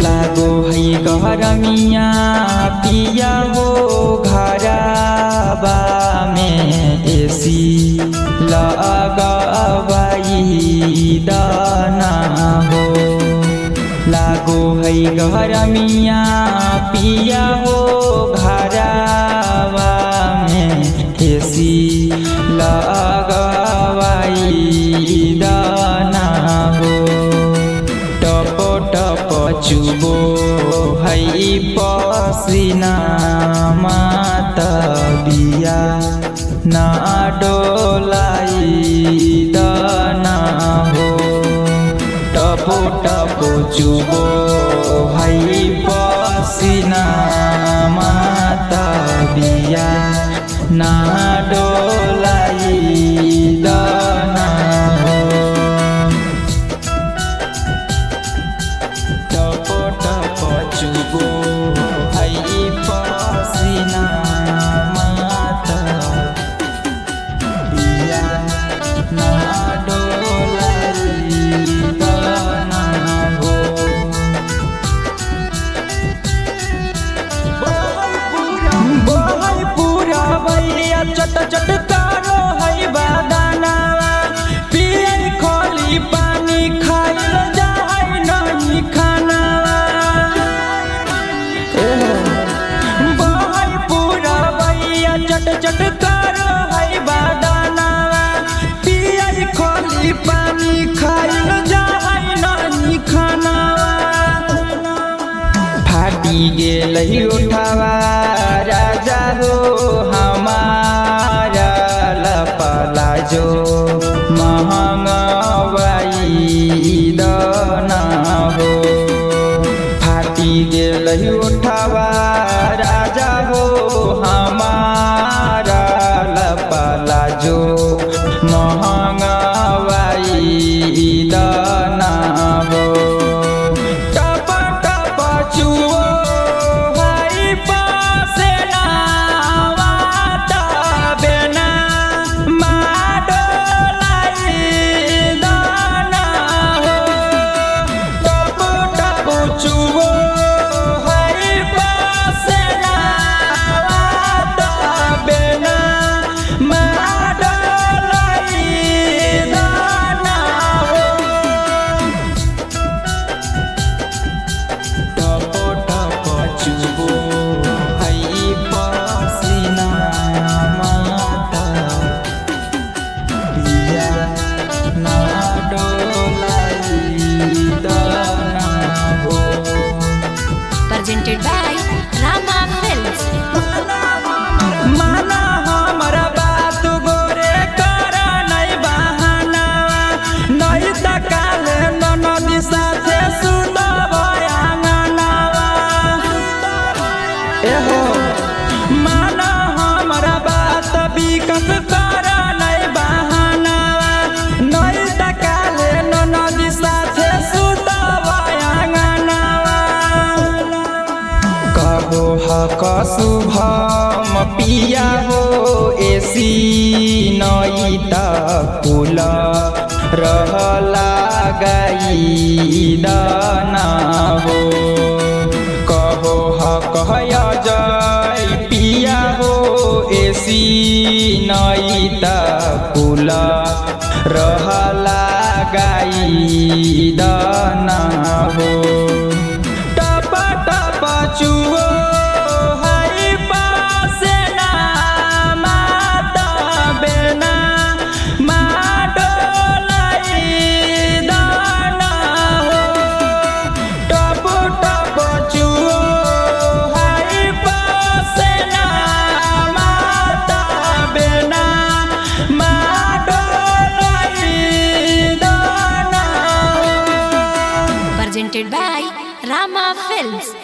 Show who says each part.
Speaker 1: लागो है गरमिया पिया हो घरबा में एसी लगवाई दाना हो। लागो है गरमिया पिया हो घरबा में एसी लगवाई दाना हो। टप टप चुबो है पसीना मात बिया ना डोलाई दाना हो। टप टप चुबो है पसीना मात बिया ना डोलाई दाना हो। टप टप चुबो है पसीना मात बिया ना डोलाई दाना हो। बहै पूरा भैया चट चट कारो है बादानावा पिए खोली पानी खाइल जाए नहीं खानावा। बहै पूरा भैया चट चट कारो है बादानावा पिए खोली पानी खाइल जाए नहीं खानावा। फाटी गेल उठावा राजा हो हमारा लपला जो महंगाई दाना हो। फाटी गेल उठावा राजा हो हमारा लपला जो महंगाई दाना हो। टप टप चुओ
Speaker 2: presented by Rama Films.
Speaker 1: माना हमरा बात गोरे करा नहीं बहाना नहीं त काले ननदी साथे सुतब आंगनवा। एहो माना हमरा बात विकस करा नहीं बहाना नहीं त काले ननदी साथे सुतब आंगनवा। कहो हक शुभम पिया हो एसी नई त कुल रहला गई दाना हो। कहो हक जय पिया हो एसी नई त कुल रहला गई दाना हो। टप टप चुओ
Speaker 2: Presented by Rama Films.